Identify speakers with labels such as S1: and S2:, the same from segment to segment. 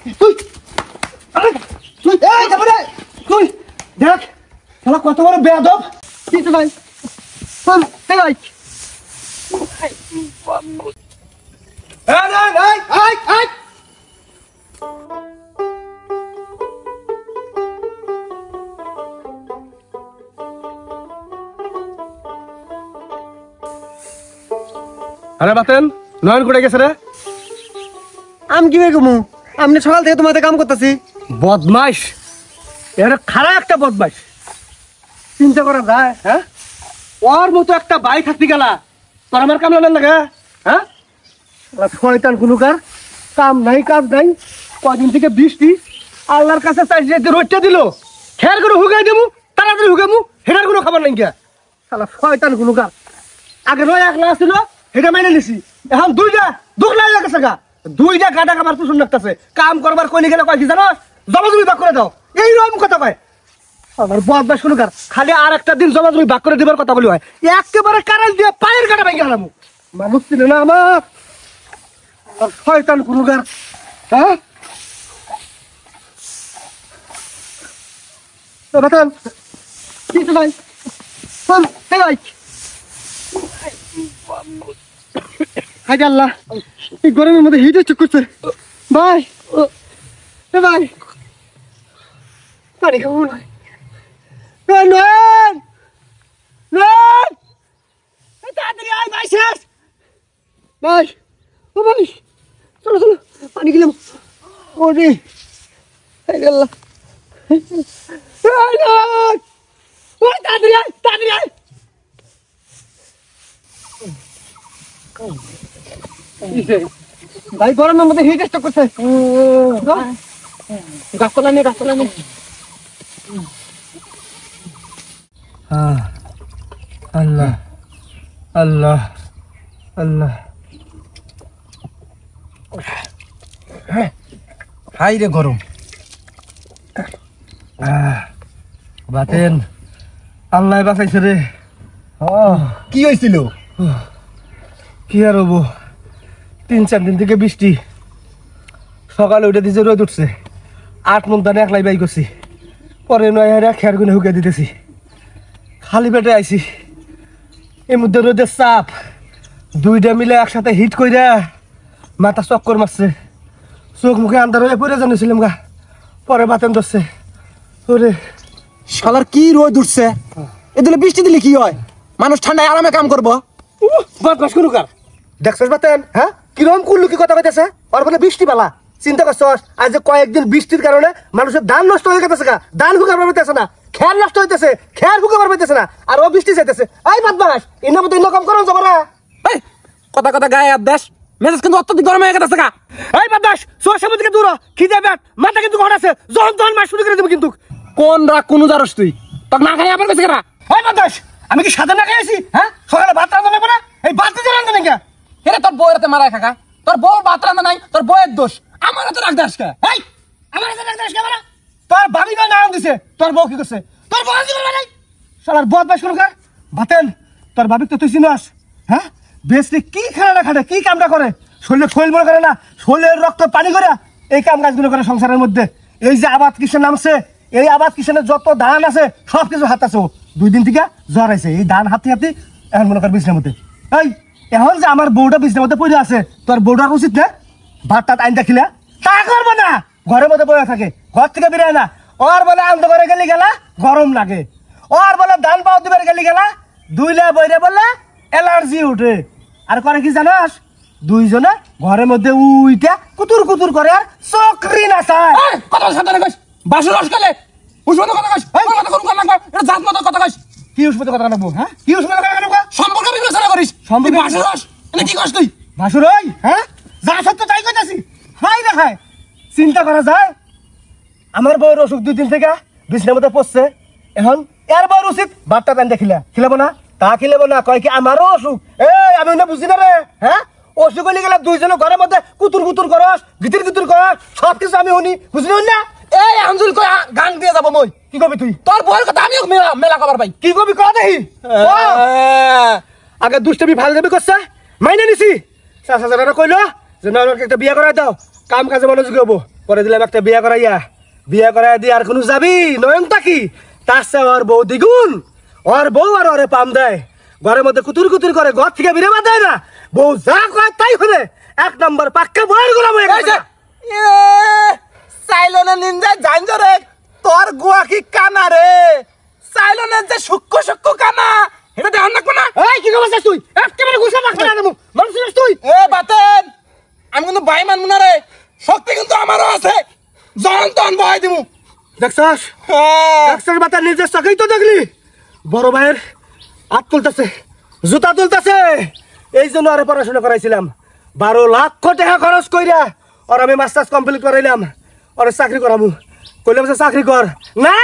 S1: তুই তুই এই যাবে রে তুই দেখ শালা কত বড় বেয়াদব কি তো ভাই চল এই ভাই এই
S2: আরে বাতেন নয়ন কোথায় গেছে রে?
S1: আমি কি বেরকমু আমি সকাল থেকে তোমাদের কাম করতেছি।
S2: বদমাইশ, এর খারাপ একটা বদমাইশ। চিন্তা করা যায়? হ্যাঁ, ওর মতো একটা বাই থাকতে গেলা তোর আমার কাম লাগে? হ্যাঁ, শয়তান কোনকার কাম নাই কাজ নাই। কদিন থেকে বৃষ্টি, আল্লাহর কাছে চাইছে যে রোদটা দিল খেয়ার করে হুগাই দেবো, তাড়াতাড়ি হুগামু, হেটার কোনো খাবার নাই গিয়া। শালা শয়তান কোনকার। আগে নয় একলা ছিল, হেটা মেনে নিছি, এখন দুইটা লাগেছে গা। দুইটা গাডা কামার পুষুন লাগতেছে। কাম করবার কইলে গেলে কয় কি জানো, জমা জমি ভাগ করে দাও, এই রকম কথা কয়। আমার বদমাস কোনকার, খালি আর একটা দিন জমা জমি ভাগ করে দিবার কথা বলি হয়, একেবারে কারেল দিয়ে পায়ের কাটা ভেঙে গেলাম। মানুষ ছিল না আমার শয়তান কোনকার। হ্যাঁ, বাতান কি তো ভাই চল এই ভাই। হাই আল্লাহ, এই গরমের মধ্যে হিট চুপ করছে ভাই। এ ভাই পানি খাবো না। তাড়াতাড়ি আয় ভাই, শেষ ভাই। ও ভাই চলো চলো পানি খেলাম। ওরে আল্লাহ, তাড়াতাড়ি আয় তাড়াতাড়ি আয়। ভাই গরমের মধ্যে হিট স্ট্রোক করছে। গাছতলা নেই গাছতলা নেই। আল্লাহ আল্লাহ আল্লাহ।
S1: হাই রে গরম।
S2: বাতেন আল্লাহ বাঁচাইছে রে।
S1: কি হয়েছিল?
S2: কি আর হবো, 3-4 দিন থেকে বৃষ্টি, সকালে উঠে দিছে রোদ উঠছে, 8 মন দানে একলাই বাই করছি, পরে নয় খেয়ার গুনে হুকে দিতেছি, খালি পেটে আইছি। এর মধ্যে রোদের চাপ, দুইটা মিলে একসাথে হিট কইরা মাথা চক্কর মারছে, চোখ মুখে আন্ধার হয়ে পড়ে জানিয়েছিলাম গা। পরে বাতেন ধরছে। ওরে
S1: শালার কি রোদ উঠছে, এদিকে বৃষ্টি দিলে কি হয়? মানুষ ঠান্ডায় আরামে কাম করবো।
S2: বদমাস কোনকার দেখছস বাতেন? হ্যাঁ, কিরকম কুল্লু কি কথা কইতেছে? আর বলে বৃষ্টি বেলা, চিন্তা করছস আজ যে কয়েকদিন বৃষ্টির কারণে মানুষের ধান নষ্ট হয়ে গেছে গা, ধান হুকার পারতেছে না, খেয়ার নষ্ট হইতেছে, খেয়ার হুকার পারতেছে না, আর ও বৃষ্টি চাইতেছে। এই বদমাস, ইন্না মতো ইন্না কম করো যাবো না।
S1: এই কথা কথা গায়ে আব্বাস, মেজাজ কিন্তু অত্যধিক গরম হয়ে গেছে গা।
S2: এই বদমাস, সোর সামনে থেকে দূর হ, খিদে পেট মাথা কিন্তু ঘর আছে, যখন তখন মাস শুরু করে দেবো কিন্তু।
S1: কোন রাগ কোন জারস তুই? তোর না খাই আবার গেছে কেনা?
S2: এই বদমাস, আমি কি সাদা না খাইছি? হ্যাঁ, সকালে ভাত রান্না নেবো না, এই ভাত দিতে রান্না নেই কে?
S1: এরে তোর বউয়ের হাতে মারায় খাকা, তোর বউ ভাত রান্না নাই, তোর বউয়ের দোষ। আমার হাতে রাখ দাস কে?
S2: এই আমার কাছে রাখ দাস কে? মানে তোর ভাবি না নাম দিছে, তোর বউ কি করছে? তোর বউ কি করবে নাই? শালার বদমাস কোনকার। বাতেন তোর ভাবি তো তুই চিনস? হ্যাঁ, বেশি কি খেলা খাটে, কি কামটা করে, শরীরে ফল মনে করে না, শরীরের রক্ত পানি করে এই কাম কাজগুলো করে সংসারের মধ্যে। এই যে আবাদ কিষান নামছে, এই আবাদ কিষানের যত ধান আছে সব কিছু হাত আছে। 2 দিন থেকে জ্বর আছে, এই ধান হাতি হাতি এখন মনে কর বিছনার মধ্যে। এই এখন যে আমার বউটা বিছনার মধ্যে পড়ে আছে, তোর বউটার উচিত না ভাত টাত আইন দেখিলে তা করবো না, ঘরের মধ্যে বয়ে থাকে, ঘর থেকে বেরোয় না। ওর বলে আনন্দ করে গেলি গেলা গরম লাগে, ওর বলে ধান পাও দিবার গেলি গেলা দুইলে বইরে বললে অ্যালার্জি উঠে। আর করে কি জানাস, দুইজনে ঘরের মধ্যে উইটা কুতুর কুতুর করে আর চক্রি না চায়।
S1: কথা সাধারণ কইস, বাসু রস খেলে উষ্মত কথা কইস, এই কথা কোন কথা লাগবে, এটা জাত মতো কথা কইস।
S2: কি উষ্মত কথা লাগবো? হ্যাঁ, কি উষ্মত কথা লাগবো?
S1: সম্পর্ক বিবেচনা করিস, সম্পর্ক বাসু রস এটা কি কইস তুই?
S2: ভাসুর ওই হ্যাঁ, যা সত্য তাই কইতাছি। হাই দেখায় চিন্তা করা যায়। আমার বউর অসুখ 2 দিন থেকে বিছনার মধ্যে পড়ছে, এখন এর বউর উচিত ভাতটা প্যান দেখিলা খিলাবো না, তা খিলাবো না, কয় কি আমারও অসুখ। এই আমি না বুঝি না রে। হ্যাঁ, অসুখ হলে গেলে দুইজনে ঘরের মধ্যে কুতুর কুতুর করস, গিতির গিতির করস, সব কিছু আমি শুনি, বুঝলি না?
S1: এই আঞ্জুল কই গান দিয়ে যাব মই।
S2: কি কবি তুই?
S1: তোর বউয়ের কথা আমিও মেলা কবার পাই।
S2: কি কবি ক দেখি। আগে দুষ্টামি ভাল যাবি করছে, মাইনে নিছি। চাচা কইলো যে না একটা বিয়ে করাই দাও, কাম কাজে মনোযোগী হবো। পরে দিলাম একটা বিয়ে করাইয়া দিয়ে আর কোনো যাবি নয়নটা কি তার চেয়ে ওর বউ দ্বিগুণ, ওর বউ আর ওরে পাম দেয়, ঘরের মধ্যে কুতুর কুতুর করে, ঘর থেকে বেরোবা দেয় না, বউ যা কয় তাই হলে 1 নম্বর পাক্কা বউয়ের গোলাম হয়ে গেছে।
S3: সাইলনের নিনজা জানজরে তোর গোয়া কি কানা রে, সাইলনের যে সূক্ষ্ম সূক্ষ্ম কানা এটা দেখান না কোনা।
S2: এই কি করছিস তুই? একেবারে ঘুষা রাখতে না দেবো মানুষ তুই।
S3: এ বাতেন আমি কিন্তু ভাই মানবো না রে, শক্তি কিন্তু আমারও আছে, জন তন বহাই দিমু।
S2: দেখছস দেখছস বাতা নিজের চোখেই তো দেখলি বড় ভাইয়ের হাত তুলতেছে, জুতা তুলতেছে। এই জন্য আরে পড়াশোনা করাইছিলাম, 12 লক্ষ টাকা খরচ কইরা আর আমি মাস্টার্স কমপ্লিট করাইলাম, আর চাকরি করামু। কইলাম যে চাকরি কর না,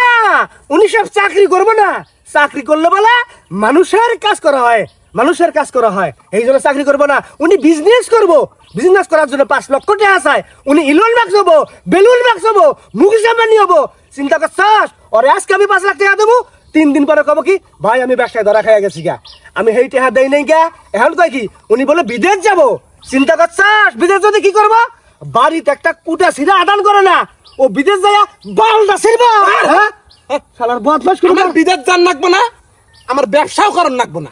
S2: উনি সব চাকরি করবো না, চাকরি করলে বলে মানুষের কাজ করা হয়, মানুষের কাজ করা হয়, এই জন্য চাকরি করবো না। উনি বিজনেস করবো, বিজনেস করার জন্য 5 লক্ষ টাকা চায়। উনি ইলন মাস্ক হবো, বেলুন মাস্ক হবো, মুকেশ আম্বানি হবো। চিন্তা করছস? আর আজকে আমি 5 লাখ টাকা দেবো, 3 দিন পরে কব কি ভাই আমি ব্যবসায় ধরা খাইয়া গেছি গা, আমি হেই টাকা দেই নাই গা। এখন কয় কি উনি বলে বিদেশ যাবো। চিন্তা করছস? বিদেশ যদি কি করবো? বাড়িতে একটা কুটা সিরা আদান করে না, ও বিদেশ যাইয়া বালটা ছিড়বো। হ্যাঁ শালার বদমাশ করে
S3: আমার বিদেশ যান লাগবো না, আমার ব্যবসাও করার লাগবো না।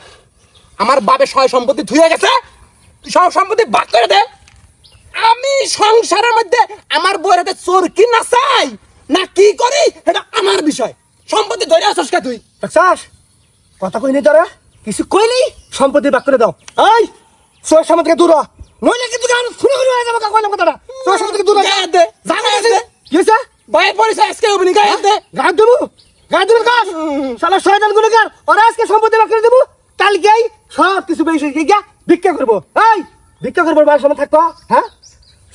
S3: আমার বাবে সয় সম্পত্তি ধুয়ে গেছে, তুই সব সম্পত্তি ভাগ করে দে। আমি সংসারের মধ্যে আমার বউয়ের হাতে চোর কি না চাই না কি করি এটা আমার বিষয়, সম্পত্তি ধরে আসছ কে তুই?
S2: দেখছস কথা কইনি তোরা, কিছু কইলি সম্পত্তি ভাগ করে দাও। এই সোর সামনে থেকে দূর হ, নইলে কিন্তু গান শুনে হয়ে যাবে। কইলাম কথাটা, সোর সামনে থেকে দূর হ।
S3: গায়ে দে,
S2: জানা গেছে কি হইছে?
S3: বাইরের পরিচয় আজকে হবি গায়ে দে।
S2: গায়ে দেবো, গায়ে দেবো কাজ। শালা শয়তান গুলোকার, ওরা আজকে সম্পত্তি ভাগ করে দেবো, কালকেই সব কিছু বেশি গিয়া ভিক্ষা করবো। এই ভিক্ষা করবো বার সময় থাকতো। হ্যাঁ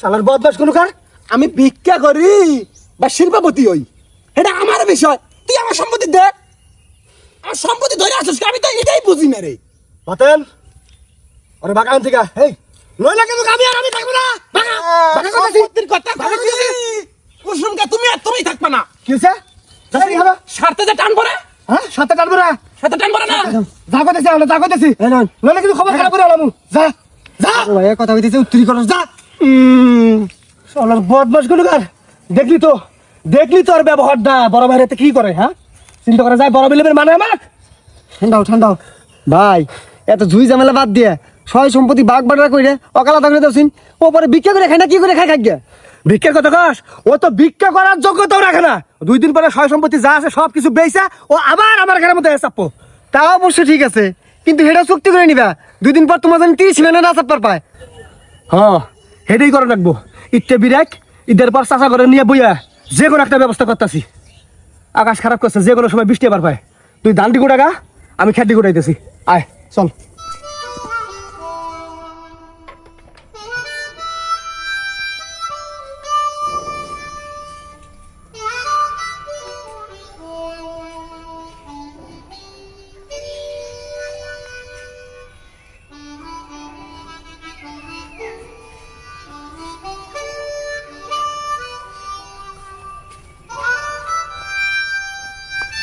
S2: শালার বদমাশ গুলোকার।
S3: আমি ভিক্ষা করি বা শিল্পপতি হই এটা আমার বিষয়, তুই আমার সম্পত্তি দে। আমার সম্পত্তি ধরে আসছ, আমি তো এটাই বুঝি না রে।
S2: বাতেন ওরে বাগান থেকে, এই নইলে কিন্তু আমি থাকবো না। বাগা বাগা কথা
S3: সম্পত্তির কথা কুসুমকা তুমি আর তুমি থাকবা না।
S2: কি হইছে? যাই হবে
S3: স্বার্থে যে টান পড়ে,
S2: হ্যাঁ সাথে টানবো না,
S3: সাথে টান পড়ে না।
S2: যা করতেছি আমরা যা করতেছি, নইলে কিন্তু খবর খারাপ করে আলামু। যা যা ভাই কথা কইতেছে উত্তরি করস যা। শালার বদমাশ গুলোকার, দেখলি তো আর ব্যবহারটা বড় ভাইয়ের হাতে কি করে। হ্যাঁ চিন্তা করা যায় বড় বিলেবের মানে আমার।
S1: ঠান্ডাও ভাই, এত ঝুই ঝামেলা বাদ দিয়ে সয় সম্পত্তি বাগ বাটা করে অকালা থাকলে দছিন ও পরে ভিক্ষা করে খায় না, কি করে খায় গিয়া?
S2: ভিক্ষার কথা কস, ও তো ভিক্ষা করার যোগ্যতাও রাখে না। 2 দিন পরে সয় সম্পত্তি যা আছে সব কিছু বেচা ও আবার আমার ঘরের মধ্যে চাপো।
S1: তা অবশ্য ঠিক আছে, কিন্তু সেটা চুক্তি করে নিবা 2 দিন পর তোমার জন্য 30 মিলিয়ন না চাপার পায়।
S2: হ্যাঁ হেডেই করে রাখবো। ঈদটা বিরাট, ঈদের পর চাষা করে নিয়ে বইয়া যে কোনো একটা ব্যবস্থা করতেছি। আকাশ খারাপ করছে, যে কোনো সময় বৃষ্টি আবার পায়। তুই ধানটি গোটা গা, আমি খেটি গোটাইতেছি। আয় চল।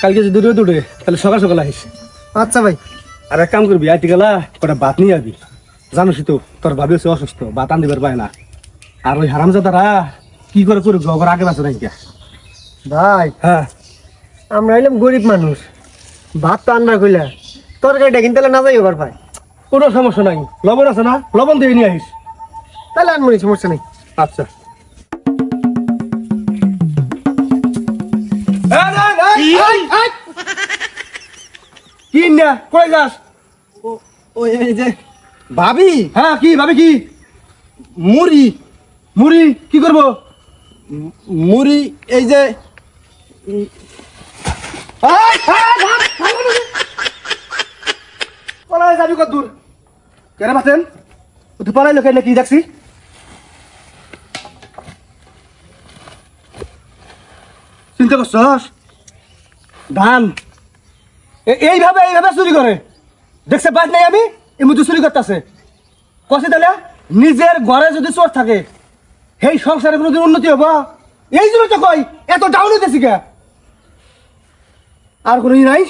S2: কালকে যদি দূরে তাহলে সকাল সকাল আসিস।
S1: আচ্ছা ভাই।
S2: আর এক কাম করবি, আইটি গেলা কটা ভাত নিয়ে আবি। জানোসই তো তোর ভাবি হচ্ছে অসুস্থ, ভাত আন দিবার পায় না। আর ওই হারামজাদারা কি করে করে গবর আগে বাঁচে নাই।
S1: ভাই
S2: হ্যাঁ
S1: আমরা হইলাম গরিব মানুষ, ভাত তো আনবার কইলা তরকারিটা কিনতে না যাই এবার ভাই।
S2: কোনো সমস্যা নাই, লবণ আছে না, লবণ দিয়ে নিয়ে আসিস।
S1: তাহলে আনবো, সমস্যা নেই।
S2: আচ্ছা কি না কই যাস?
S1: ওই এই যে ভাবি,
S2: হ্যাঁ কি ভাবি কি?
S1: মুড়ি
S2: মুড়ি কি করবো?
S1: মুড়ি এই যে
S2: পলাই যাবি কত দূর? কেন বাঁচেন তুই পলাই লোক কি দেখছি? চিন্তা করছস? ধান এইভাবে চুরি করে দেখছে বাদ নাই, আমি এমনি চুরি করতেছে। কষে তাহলে নিজের ঘরে যদি চোর থাকে সেই সংসারে কোনোদিন উন্নতি হবো? এই জন্য তো কই এত ডাউন হইতেছি কে। আর কোনো ই নাই,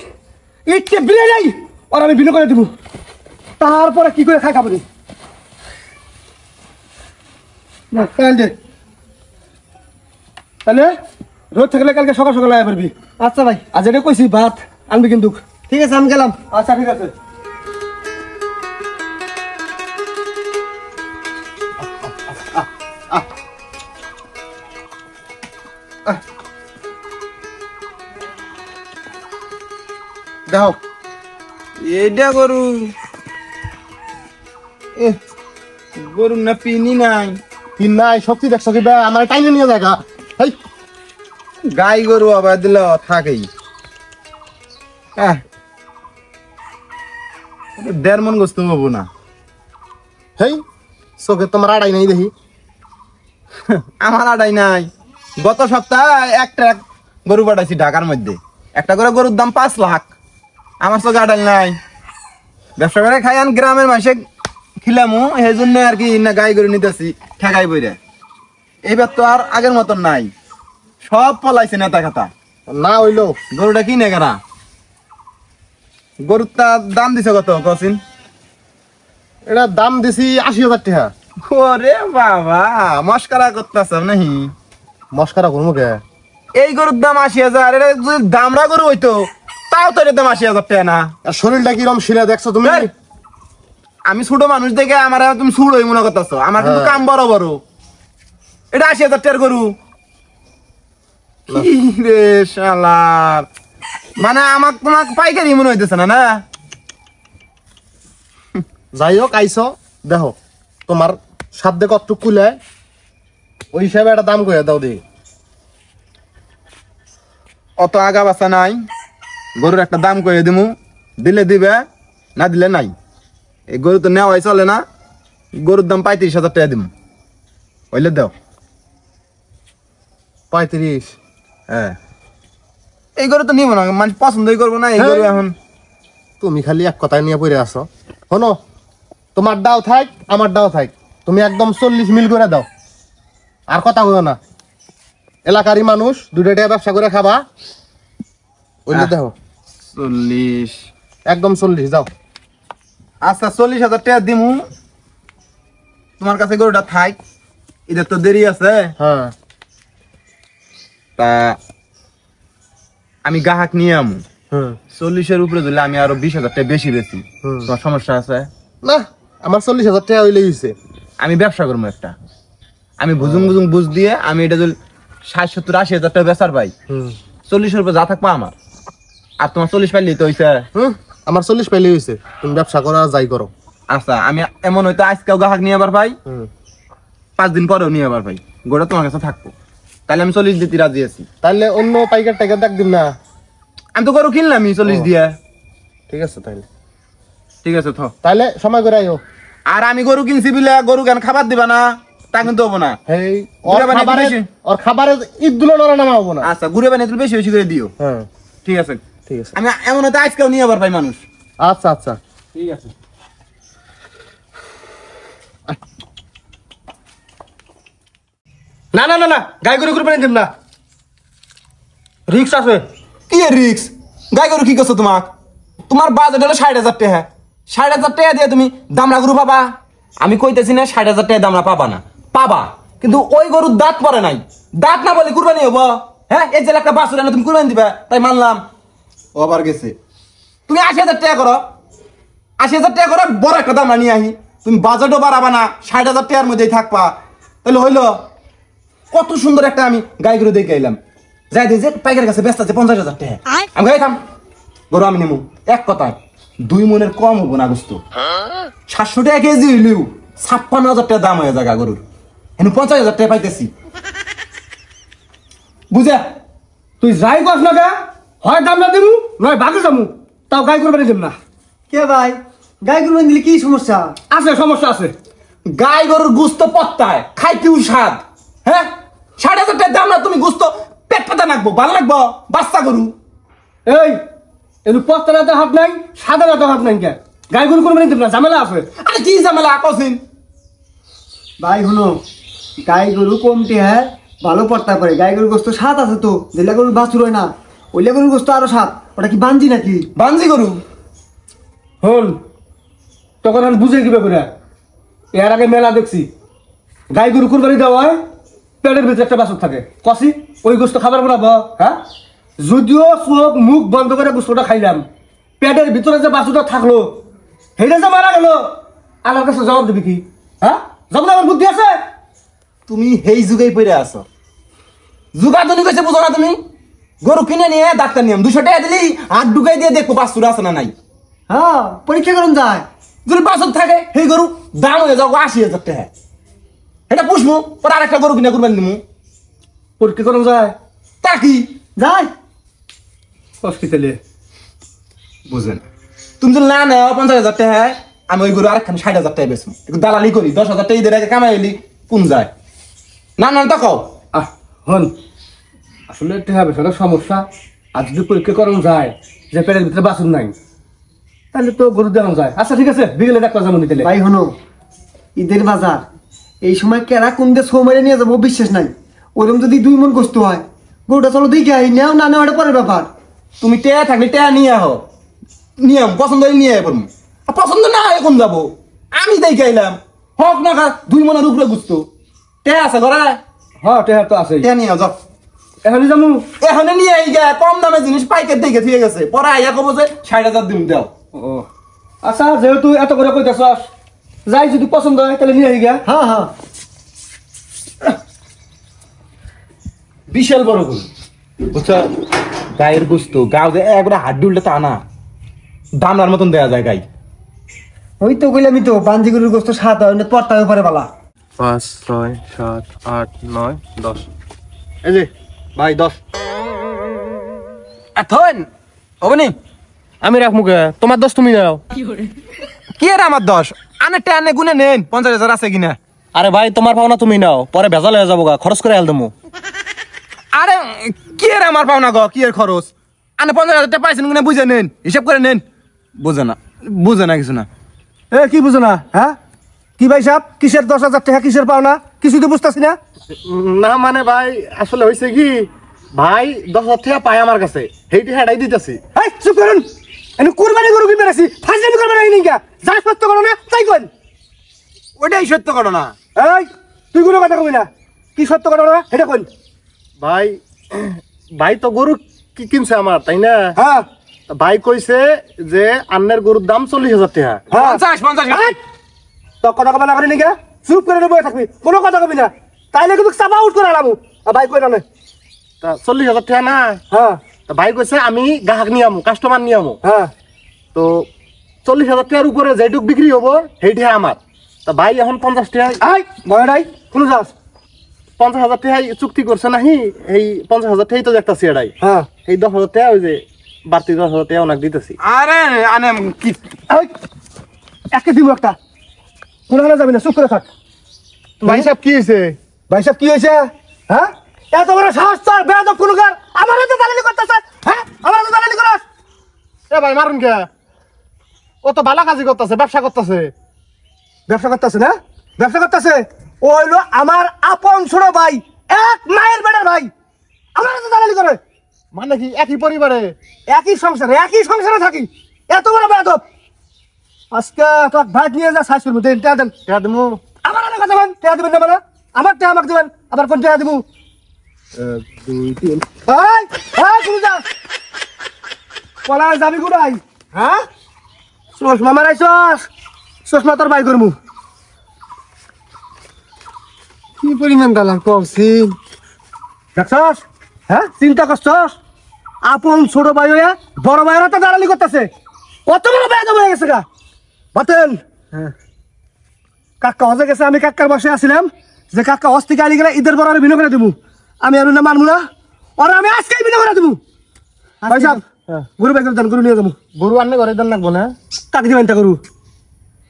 S2: ইটকে বিলে নাই, আর আমি বিলে করে দিব। তারপরে কি করে খাই খাবো না তাহলে রোদ থাকলে কালকে সকাল সকাল আয়া পারবি।
S1: আচ্ছা ভাই,
S2: আজ এটা কইছি ভাত আনবি কিন্তু।
S1: ঠিক আছে আমি গেলাম।
S2: আচ্ছা ঠিক আছে।
S1: দেখো
S3: এইটা গরু গরু না পিনি নাই
S1: তিন নাই শক্তি দেখছো কি আমার টাইমে নিয়ে জায়গা। হেই
S3: গাই গরু আবার দিল থাকেই 1.5 মন গোস্ত হবো না।
S1: হেই চোখে তোমার আড়াই নাই দেখি।
S3: আমার আড়াই নাই, গত সপ্তাহে একটা গরু পাঠাইছি ঢাকার মধ্যে, একটা করে গরুর দাম 5 লাখ। আমার চোখে আড়াই নাই, ব্যবসা করে খাই আন গ্রামের মাসে খিলামু, সেই জন্য আর কি না গাই গরু নিতেছি ঠেকাই বইরে। এইবার তো আর আগের মতন নাই, সব পলাইছে নেতা খাতা।
S1: না হইলো
S3: গরুটা কিনে কেনা, গরুর তা দাম দিছে কত কসিন?
S1: এটা দাম দিছি 80,000 টাকা।
S3: ওরে বাবা, মস্কারা করতেছ নাহি?
S1: মস্কারা করবো কে?
S3: এই গরুর দাম 80,000, এটা যদি দামরা গরু হইতো তাও তো এর দাম 80,000 টাকা না।
S1: আর শরীরটা কিরম শিলা দেখছো তুমি?
S3: এই, আমি ছোট মানুষ দেখে আমার তুমি ছুড়োই মনে করতেছ, আমার কিন্তু কাম বড় বড়। এটা 80,000 টাকার গরু? কি রে শালার, মানে আমাক তোমাক পাইকারি মনে হইতেছে না? না
S1: যাই হোক আইসো, দেখো তোমার সাধ্যে কতটুক কুলে ওই হিসাবে একটা দাম করে দাও দি।
S3: অত আগা বাসা নাই, গরুর একটা দাম করে দিমু, দিলে দিবে, না দিলে নাই। এই গরু তো নেওয়াই চলে না, গরুর দাম 35,000 টাকা দিমু, হইলে দাও।
S1: 35?
S3: হ্যাঁ, এই গরু তো নিব না, মানে পছন্দই করবো না এই গরু এখন।
S1: তুমি খালি এক কথায় নিয়ে পড়ে আসো। শোনো, তোমার দাও থাক আমার দাও থাক, তুমি একদম 40 মিল করে দাও, আর কথা বলো না। এলাকারই মানুষ, দুটো টাকা ব্যবসা করে খাবা, ওইলে দেখো
S3: 40,
S1: একদম 40 যাও।
S3: আচ্ছা 40,000 টাকা দিমু, তোমার কাছে গরুটা থাক, এদের তো দেরি আছে।
S1: হ্যাঁ
S3: তা আমি গ্রাহক নিয়ে আমু,
S1: হুম
S3: 40-এর উপরে দিলে আমি আরো 20,000 টাকা বেশি বেশি। তোমার সমস্যা আছে?
S1: না, আমার 40,000 টাকা হইলেই হইছে।
S3: আমি ব্যবসা করবো একটা, আমি বুঝুং বুঝ দিয়ে আমি এটা যদি 60-70-80,000 টাকা বেচার পাই, 40-এর উপরে যা থাকবো আমার। আর তোমার 40 পাইলেই তো হইছে।
S1: আমার 40 পাইলেই হইছে, তুমি ব্যবসা করো আর যাই করো।
S3: আচ্ছা, আমি এমন হয়তো আজকেও গ্রাহক নিয়ে আবার পাই, 5 দিন পরেও নিয়ে আবার পাই, গোটা তোমার কাছে থাকবো, তাহলে আমি 40 দিতে রাজি আছি।
S1: তাহলে অন্য পাইকার টাইকার দেখ দিন না।
S3: আমি তো গরু কিনলাম 40 দিয়ে।
S1: ঠিক আছে তাইলে,
S3: ঠিক আছে থ।
S1: তাহলে সময় করে আইও।
S3: আর আমি গরু কিনছি বিলে গরু কেন খাবার দিবা না, তা কিন্তু হবো না।
S1: হেই
S3: ঘুরে বানিয়ে
S1: খাবারে
S3: বেশি।
S1: ওর খাবারে ঈদ দুলো নড়া নামা হবো না।
S3: আচ্ছা, ঘুরে বানিয়ে বেশি বেশি করে দিও।
S1: হ্যাঁ
S3: ঠিক আছে
S1: ঠিক আছে।
S3: আমি এমন হয়তো আজকেও নিয়ে আবার পাই মানুষ।
S1: আচ্ছা আচ্ছা
S3: ঠিক আছে।
S2: না না না না, গাই গরু করে দিম না, রিক্স আছে।
S3: কি রিক্স? গাই গরু কি করছো তোমাক? তোমার বাজেট হলো 60,000 টাকা, 60,000 টাকা দিয়ে তুমি দামরা গরু পাবা? আমি কইতেছি না 60,000 টাকা দামরা পাবা না, পাবা, কিন্তু ওই গরুর দাঁত পরে নাই, দাঁত না বলে কুরবানি হবো? হ্যাঁ, এই যে একটা বাছুর এনে তুমি কুরবানি দিবা, তাই মানলাম। ও আবার গেছে, তুমি 80,000 টাকা করো, 80,000 টাকা করো, বড় একটা দামরা নিয়ে আহি। তুমি বাজেটও বাড়াবা না, 60,000 টাকার মধ্যেই থাকবা, তাহলে হইলো। কত সুন্দর একটা আমি গাই গরু দেখে এলাম, যাই দেখে পাইকারের কাছে ব্যস্ত আছে 50,000 টাকা। আমি গাই থাম, গরু আমি নেবো। এক কথায় 2 মনের কম হবো না গোস্ত। 700 টাকা কেজি হইলেও 56,000 টাকা দাম হয়ে যায় গরুর, এখন 50,000 টাকা পাইতেছি।
S2: বুঝা, তুই যাই কস না গা, হয় দাম না দেবো নয় বাকি যাবো, তাও গাই করবে দিম না।
S1: কে ভাই, গাই গরু দিলে কি সমস্যা?
S2: আছে, সমস্যা আছে।
S3: গাই গরুর গুস্ত পত্তায় খাইতেও স্বাদ। হ্যাঁ, 60,000 টাকা দাম না, তুমি গুস্ত পেট পাতা নাকবো, ভালো লাগবো। বাচ্চা গরু
S2: এই এর পত্তরাতে হাত নাই, সাদা রাতে হাত নাই, কে গাই গরু করবে দিম না, ঝামেলা আছে।
S3: আরে কি ঝামেলা কসিন?
S1: ভাই শুনো, গাই গরু কমটি হ্যাঁ ভালো পড়তে পারে। গাই গরুর গোস্ত স্বাদ আছে তো, যেটা গরুর বাছুর হয় না, ওইলে গরুর গোস্ত আরো স্বাদ। ওটা কি বাঞ্জি নাকি?
S3: বাঞ্জি গরু।
S2: হল তখন আমি বুঝে কিবা করে, এর আগে মেলা দেখছি গাই গরু কুরবানি দেওয়া হয়, পেটের ভিতরে একটা বাসক থাকে কষি ওই গোস্ত খাবার বানাবো হ্যাঁ যদিও চোখ মুখ বন্ধ করে গোস্তটা খাইলাম পেটের ভিতরে যে বাসুটা থাকলো সেটা যে মারা গেল আল্লাহর কাছে জবাব দিবি কি হ্যাঁ জবাব আমার বুদ্ধি আছে
S3: তুমি সেই যুগেই পড়ে আছো যুগাধুনি কইছে বুঝো না তুমি গরু কিনে নিয়ে ডাক্তার নিয়ম 200 টাকা দিলি হাত ঢুকাই দিয়ে দেখো বাছুর আছে না নাই
S2: হ্যাঁ পরীক্ষা করুন যায়
S3: যদি বাছুর থাকে সেই গরু দাম হয়ে যাও 80,000 টাকা এটা পুষমু পরে আরেকটা গরু কিনে কুরবানি দিমু
S2: পরীক্ষা করুন যায়
S3: তা কি
S2: যায় হসপিটালে
S3: বুঝেন তুমি যদি না নেও 50,000 টাকা আমি ওই গরু আরেকখানে 60,000 টাকা বেচবো একটু দালালি করি 10,000 টাকা ঈদের আগে কামাই এলি কোন যায় না না তা কও
S2: হন আসলে এটা হবে সেটা সমস্যা আর যদি পরীক্ষা করুন যায় যে পেটের ভিতরে বাসুন নাই তাহলে তো গরু দেওয়া যায় আচ্ছা ঠিক আছে বিকেলে ডাক্তার যেমন দিতে
S4: ভাই হনো ঈদের বাজার এই সময় কেরা কোন দিয়ে ছৌ মেরে নিয়ে যাবো বিশ্বাস নাই ওরকম যদি 2 মণ গোস্ত হয় গরুটা চলো দেখে আই নেও না নেওয়া পরের ব্যাপার
S3: তুমি টেয়া থাকলে টেয়া নিয়ে আহ নিয়ম পছন্দ হলে নিয়ে পড়বো পছন্দ না হয় এখন যাবো আমি দেখে আইলাম হক না খা 2 মনের উপরে গুছতো টেয়া আছে ঘরে
S2: হ্যাঁ টেহার তো আছে
S3: টেয়া নিয়ে যাও
S2: এখানে যাবো
S3: এখানে নিয়ে আই গা কম দামে জিনিস পাইকার দেখে থিয়ে গেছে পরে আইয়া কব যে 60,000 দিন দাও
S2: ও আচ্ছা যেহেতু এত করে কইতেছস যাই যদি পছন্দ হয় তাহলে নিয়ে আই গা
S4: হ্যাঁ হ্যাঁ
S3: বিশাল বড় গরু বুঝছো গায়ের গুস্ত গাও যে একবারে হাড্ডি উল্টে তা না দামড়ার মতন দেয়া যায় গাই
S4: ওই তো কইলামই তো বাঞ্জি গরুর গোস্ত স্বাদ হয় না পড়তে পারে বালা
S1: 5 6 7 8 9 10 এই যে ভাই 10
S3: এখন হবনি
S1: আমি রাখমু কে তোমার 10 তুমি নাও
S3: কি এর আমার 10 আনে টেনে গুনে নেন 50,000 আছে কিনা
S1: আরে ভাই তোমার পাওনা তুমি নাও পরে ভেজাল হয়ে যাবো গা খরচ করে আল দেবো
S3: আরে কি এর আমার পাওনা গো কি এর খরচ আনে 50,000 টাকা পাইছেন কিনা বুঝে নেন হিসাব করে নেন বুঝে না কিছু না
S2: এ কি বুঝো না হ্যাঁ কি ভাই সাহেব কিসের 10,000 টাকা কিসের পাওনা কিছু তো বুঝতাছি না
S1: না মানে ভাই আসলে হয়েছে কি ভাই 10,000 টাকা পায় আমার কাছে সেইটি হেডাই দিতেছি
S2: এই চুপ করুন এনে কুরবানি গরু কিনতে রাখছি ফাজলামি করবেন না নিকা যা সত্য করো না তাই কোন
S3: ওইটাই সত্য করো না
S2: এই তুই কোনো কথা কবি না কি সত্য করো না এটা কোন
S1: ভাই ভাই তো গরু কি কিনছে আমার তাই না
S2: হ্যাঁ
S1: ভাই কইছে যে আন্নের গরুর দাম 40,000 টাকা
S2: হ্যাঁ
S3: 50
S2: এই, তো কথা কবা না করি নিকা চুপ করে বসে থাকবি কোনো কথা কবি না তাইলে কিন্তু চাপা আউট করে আলামু ভাই কই না
S1: তা 40,000 টাকা না
S2: হ্যাঁ
S1: তা ভাই কইছে আমি গ্রাহক নিয়ে আমু কাস্টমার নিয়ে আমু
S2: হ্যাঁ
S1: তো 40,000 টাকার উপরে যেটুক বিক্রি হবো সেইটা আমার তা ভাই এখন 50 টাকা
S2: এই ভয় নাই কোনো যাস
S1: 50,000 টাকা চুক্তি করছে নাহি এই 50,000 টাকাই তো দেখতাছি এটাই
S2: হ্যাঁ
S1: এই 10,000 টাকা ওই যে বাড়তি 10,000 টাকা ওনাকে দিতেছি
S3: আরে আনে কি
S2: এই একে দিব একটা কোনো হালে যাবি না চুপ করে থাক
S1: ভাই সাহেব কি হয়েছে
S2: ভাই সাহেব কি হয়েছে হ্যাঁ এত বড় সাহস তোর বেয়াদব কোনো কার আমারও তো দালালি করতেছ হ্যাঁ আমারও তো দালালি করস
S1: এ ভাই মারুন কে ও তো ভালো কাজই করতেছে ব্যবসা করতেছে
S2: ব্যবসা করতেছে না ব্যবসা করতেছে ও হইলো আমার আপন ছোট ভাই এক মায়ের বেটার ভাই আমারও তো দালালি করে
S1: মানে কি একই পরিবারে
S2: একই সংসারে থাকি এত বড় বেয়াদব আজকে তোর ভাত নিয়ে যা সাইজ করবো দেন টেয়া দেন
S1: টাকা দিমু
S2: আমার অনেক কথা বলেন টেয়া দিবেন না মানে আমার টেয়া আমাকে দিবেন আবার কোন টেয়া দিব
S1: 2 3
S2: এই এই তুমি যা পলা যাবি কোথায় হ্যাঁ চশমা মারাইছস চশমা তোর বাই করমু
S4: কি পরিমাণ দালাল কমছি
S2: দেখছস হ্যাঁ চিন্তা করছস আপন ছোট ভাই হইয়া বড় ভাইয়েরা তো দালালি করতেছে কত বড় বেয়াদব হয়ে গেছে গা বাতেন কাকা হজে গেছে আমি কাকার বসে আসছিলাম যে কাকা হস্তিকে আলি গেলে ঈদের বড় বিনো করে দেবো আমি আর না মানবো না ওরা আমি আজকেই বিনো করে দেবো ভাই সাহেব গরু বাই করে দেন গরু নিয়ে যাবো
S1: গরু আনলে ঘরে দেন লাগবো না
S2: কাকে দিবেন তা গরু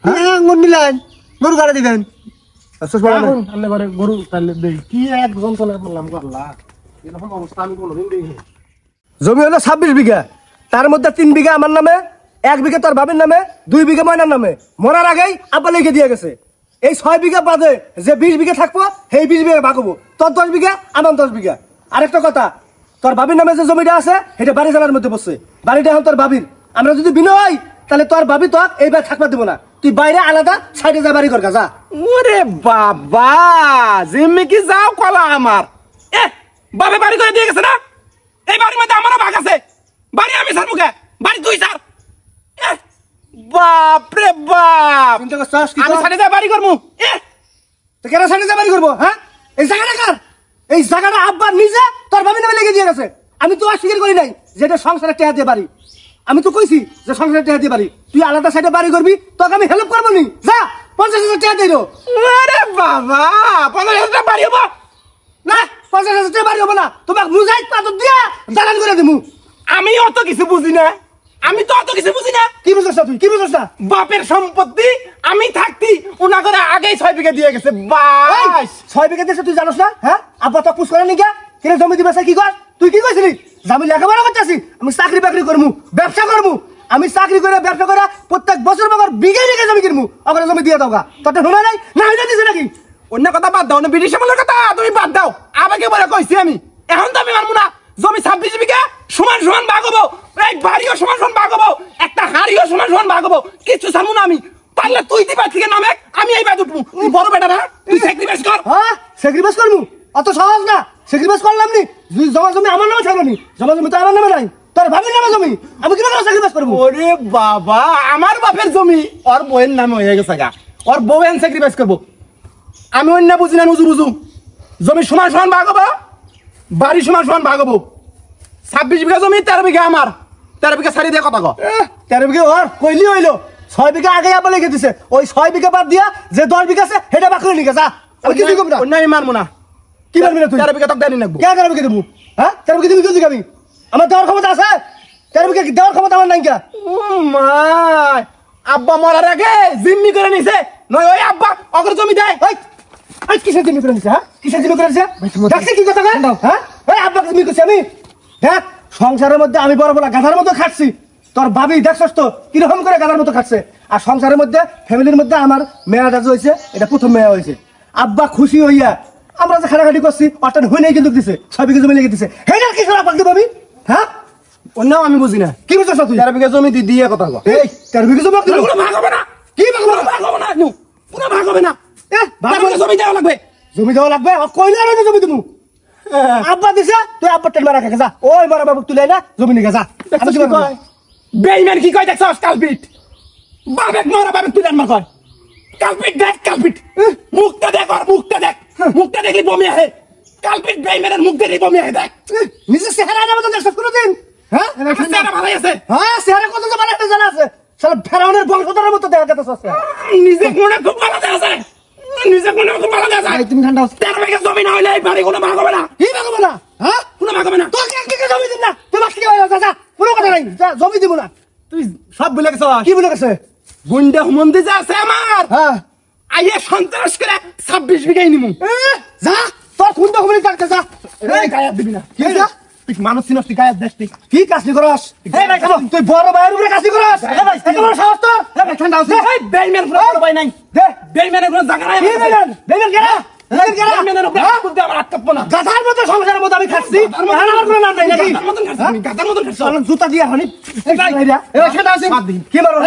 S4: আঙ্গুর নিলেন গরু গাড়ি দিবেন
S2: চশমা লাগান।
S1: আনলে ঘরে গরু তাহলে দেই কি এক যন্ত্রণা করলাম আল্লাহ এরকম অবস্থা আমি কোনোদিন দেখিনি
S2: জমি হলো 26 বিঘা তার মধ্যে 3 বিঘা আমার নামে 1 বিঘা তোর বাবার নামে 2 বিঘা ময়নার নামে মরার আগেই আব্বা লিখে দিয়ে গেছে এই 6 বিঘা বাদে যে 20 বিঘা থাকবো সেই 20 বিঘা ভাগ হবো তোর 10 বিঘা আমার 10 বিঘা আরেকটা কথা তোর বাবির নামে যে জমিটা আছে এটা বাড়ি জেলার মধ্যে পড়ছে বাড়িটা এখন তোর বাবির আমরা যদি বিনা হয় তাহলে তোর বাবি তোর এইবার থাকবা দেবো না তুই বাইরে আলাদা সাইডে যা বাড়ি কর যা।
S3: ওরে বাবা, জিম্মি কি যাও কলা আমার। এ বাবে বাড়ি করে দিয়ে গেছে না, এই বাড়ির মধ্যে আমারও ভাগ আছে। বাড়ি আমি স্যার মুখে, বাড়ি তুই স্যার। বাপ রে বাপ,
S2: চিন্তা করছস কি
S3: আমি সাইডে যা বাড়ি করবো।
S2: তো কেন সাইডে যা বাড়ি করবো? হ্যাঁ, এই জায়গাটা কার? এই জায়গাটা আব্বা নিজে তোর ভাবি নামে লেগে দিয়ে গেছে। আমি তো অস্বীকার করি নাই যেটা সংসারে টেহা দিয়ে বাড়ি। আমি তো কইছি যে সংসারে টেহা দিয়ে বাড়ি, তুই আলাদা সাইডে বাড়ি করবি, তোকে আমি হেল্প করবো নি। যা 50,000 টাকা দিয়ে দাও।
S3: আরে বাবা, 50,000 টাকা বাড়ি হবো
S2: না, 50,000 টাকা বাড়ি হবো না, তোমাকে মুজাহিদ পাথর দিয়া দালান করে দিমু।
S3: আমি অত কিছু বুঝি না, আমি তো অত কিছু বুঝি না।
S2: কি বুঝছ না তুই, কি বুঝছ না?
S3: বাপের সম্পত্তি আমি থাকতি উনা করে আগেই 6 বিঘা দিয়ে গেছে। বাস
S2: 6 বিঘা দিয়েছে তুই জানোস না? হ্যাঁ, আব্বা তো পুষ করে নি কে? কিরে জমি দিবে কি কর? তুই কি কইছিলি? আমি লেখাপড়া করতেছি, আমি চাকরি বাকরি করবো, ব্যবসা করবো। আমি চাকরি করে ব্যবসা করে প্রত্যেক বছর বছর বিঘা বিঘা জমি কিনবো, ওখানে জমি দিয়ে দাও গা। তোর শোনা নাই না? হইতে দিছে নাকি?
S3: অন্য কথা বাদ দাও, না ব্রিটিশ আমলের কথা তুমি বাদ দাও। আমাকে বলে কইছি আমি, এখন তো আমি মানবো না। জমি 26 বিঘা সমান সমান ভাগ হবো, এই বাড়িও সমান সমান ভাগ হবো, একটা হাড়িও সমান সমান ভাগ হবো। কিছু ছাড়বো না আমি। পারলে তুই দিবা থেকে নামে, আমি এই বাদ উঠবো। তুই বড় বেটা না, তুই স্যাক্রিফাইস কর।
S2: হ্যাঁ, স্যাক্রিফাইস করবো? অত সহজ না। স্যাক্রিফাইস করলাম নি, জমা জমি আমার নামে থাকলো নি। জমা জমি তো আমার নামে নাই, তোর ভাবির নামে জমি। আমি কিভাবে স্যাক্রিফাইস করবো?
S3: ওরে বাবা, আমার বাপের জমি ওর বউয়ের নামে হয়ে গেছে গা, ওর বউ এন স্যাক্রিফাইস করবো। আমি অন্য বুঝি না, নুজু বুঝু। জমি সমান সমান ভাগ হবো, বাড়ি সমান সমান ভাগ হবো। 26 বিঘা জমি, 13 বিঘা আমার। 13 বিঘা ছাড়ি দিয়ে কথা কো।
S2: 13 বিঘা ওর কইলি হইলো, 6 বিঘা আগে আবার লিখে দিছে। ওই 6 বিঘা বাদ দিয়া যে 10 বিঘা আছে সেটা বাকি লিখে যা। আমি কিছু করব না।
S3: অন্য আমি মানবো না।
S2: কি মারবি না তুই?
S3: 13 বিঘা তক দেনি নাকবো।
S2: কে 13 বিঘা দেবো? হ্যাঁ, 13 বিঘা দিবি কি দিবি? আমার দেওয়ার ক্ষমতা আছে? 13 বিঘা দেওয়ার ক্ষমতা আমার নাই কে?
S3: ও মা, আব্বা মরার আগে জিম্মি করে নিছে, নয় ওই আব্বা অগ্র জমি দেয়।
S2: এই এই কিসের জিম্মি করে নিছে? হ্যাঁ, কিসের জিম্মি করে নিছে? দেখছিস কি কথা কয়? হ্যাঁ, এই আব্বাকে জিম্মি করছি আমি। দেখ, সংসারের মধ্যে আমি বড় বড় গাধার মতো খাচ্ছি, তোর ভাবি দেখছস তো কিরকম করে গাধার মতো খাচ্ছে। আর সংসারের মধ্যে ফ্যামিলির মধ্যে আমার মেয়েটা যে হয়েছে, এটা প্রথম মেয়ে হয়েছে। আব্বা খুশি হইয়া আমরা যে খাটাখাটি করছি অর্থাৎ হয়ে নেই কিন্তু দিছে, 6 বিঘা জমি লেগে দিছে। হেটা কি করে আব্বাকে দেবো আমি? হ্যাঁ,
S3: অন্য আমি বুঝি না।
S2: কি বুঝছস তুই?
S3: 13 বিঘা জমি দিয়ে কথা কো।
S2: এই 13 বিঘা জমি দিল,
S3: কোনো ভাগ হবে না।
S2: কি ভাগ হবে?
S3: ভাগ হবে না, কোনো ভাগ হবে না।
S2: ভাগ
S3: 13 বিঘা জমি দেওয়া লাগবে।
S2: জমি দেওয়া লাগবে? কইলে আর জমি দেবো। আব্বা দিছে, তুই আব্বা টেল মারা খেয়ে যা। ওই বড় বাবু তুলে না জমি নিয়ে যা। আমি কি করব?
S3: বেইমান কি কয় দেখছস? কালপিট বাবেক মরা বাবেক তুই আনমা কয়। কালপিট দেখ, কালপিট মুখটা দেখ, আর মুখটা দেখ, মুখটা দেখলি বমি আহে। কালপিট বেইমানের মুখ দেখলি বমি আহে। দেখ
S2: নিজের চেহারা মতো দেখছস কোনোদিন? হ্যাঁ,
S3: চেহারা ভালোই আছে।
S2: হ্যাঁ, চেহারা কত যে ভালো একটা জানা আছে। শালা ফেরাউনের বংশধরের মতো দেখা যাচ্ছে।
S3: নিজে মনে খুব ভালো আছে, নিজে মনে খুব ভালো আছে।
S2: তুমি ঠান্ডা হও।
S3: 13 বিঘা জমি না হইলে এই বাড়ি কোনো ভাগ হবে না।
S2: কি ভাগবো না? হ্যাঁ,
S3: কোনো ভাগ হবে না।
S2: তোকে এক বিঘা জমি দিন না, তুই বাকি হয়ে যা। যা, কোনো কথা নাই, যা, জমি দিব না।
S3: তুই সব ভুলে গেছস।
S2: কি বলে গেছে?
S3: গুন্ডা হুমন্দি যা আছে আমার,
S2: হ্যাঁ,
S3: আইয়ে সন্ত্রাস করে 26 বিঘাই নিমু।
S2: যা, তোর খুন দেখবি ডাক্তার যা।
S3: এই গায়াত দিবি না।
S2: কি যা?
S3: তুই মানুষ চিনস, তুই গায়াত দেখ।
S2: কি কাজটি করস? এই ভাই খাবো, তুই বড় ভাইয়ের উপরে কাজটি করস? এই ভাই, এত বড় সাহস তোর? এই ভাই ঠান্ডা হচ্ছে।
S3: এই বেইমান কোনো বড় ভাই নাই।
S2: দে,
S3: বেইমানের কোনো জায়গা নাই।
S2: কি বেলেন? বেলেন কেনা? বেলেন কেনা?
S3: বেইমানের উপরে হাত তুলতে আমার হাত কাঁপবো না।
S2: গাধার মতো সংসারের মতো আমি খাচ্ছি, এখন আমার কোনো নাম নাই নাকি?
S3: গাধার মতন খাচ্ছিস তুমি, গাধার মতন খাচ্ছিস।
S2: চল জুতা দিয়ে হনি। এই ভাই, ঠান্ডা আছে।
S3: বাদ দিন।
S2: কি মারো?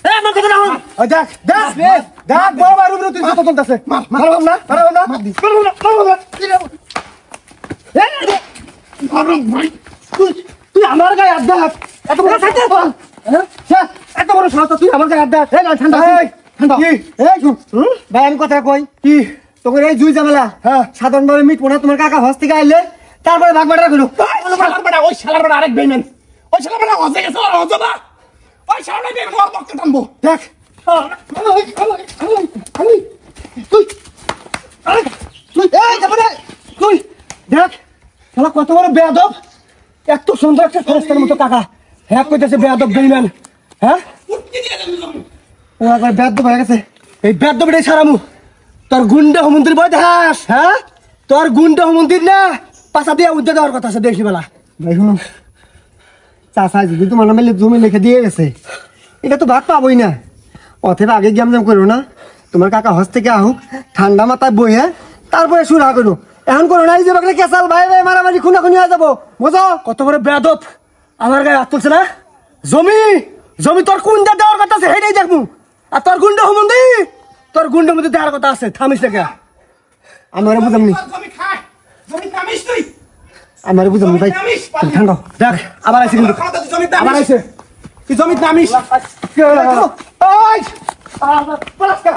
S2: এই আমার কথা না হন। ওই দেখ, দেখ, দেখ, বড় ভাইয়ের উপরে তুই জুতা তুলতেছে। মারো না, মারো না, মারো না, মারো না। এই,
S3: গরম ভাই।
S2: তুই আমার গায়ে হাত দেখ। এত বড় সাথে এত বড় সাহস তুই আমার গায়ে হাত দেখ। এই ঠান্ডা ঠান্ডা। কি? এই শুন, ভাই আমি কথা কই কি, তোকে এই জুই ঝামেলা সাধারণভাবে মিটবো না। তোমার কাকা হস থেকে আইলে তারপরে ভাগ বাটা করো।
S3: ওই শালার বেটা, ওই শালার বেটা আরেক বেইমান। ওই শালার বেটা হজে গেছে, ওর হজবা। ওই শালার বেটা ওর পক্ষে টানবো।
S2: দেখ তুই তুই এই যাবো তুই দেখ শালা কত বড় বেয়াদব। এত সুন্দর একটা ফেরেশতার মতো কাকা, হ্যাঁ কইতেছে বেয়াদব বেইমান। হ্যাঁ,
S3: উঠতে দিয়ে দেন জমি।
S2: ও একবার বেয়াদব হয়ে গেছে। এই বেয়াদবটাই ছাড়ামু। তোর গুন্ডা হুমন্দির বই দেখাস? হ্যাঁ, তোর গুন্ডা হুমন্দির না পাশা দিয়ে উদ্যোগ দেওয়ার কথা আছে দেখি বেলা। ভাই শুনুন, চাষা যদি তোমার নামে জমি লিখে দিয়ে গেছে, এটা তো ভাগ পাবোই না। অথবা আগে জ্ঞান করো না, তোমার কাকা হস থেকে আহুক, ঠান্ডা মাথায় বইয়ে তারপরে সুরা করো। এখন করো না, এই যে বাকলে কেসাল ভাই ভাই মারামারি খুনাখুনি হয়ে যাবো, বুঝো? কত বড় বেয়াদব, আমার গায়ে হাত তুলছে না। জমি জমি তোর কোন দেওয়ার কথা আছে সেটাই দেখবো। আর তোর গুন্ডা হুমন্দি তোর গুন্ডার মধ্যে দেখার কথা আছে থামিস না কে আমি ওরা বুঝামনি
S3: জমি খায় জমি নামিস তুই
S2: আমি ওরা বুঝামনি ভাই তুমি ঠান্ডা দেখ আবার আইছে কিন্তু
S3: জমি
S2: আবার আইছে
S3: তুই জমি নামিস
S2: ওই পলাশ কা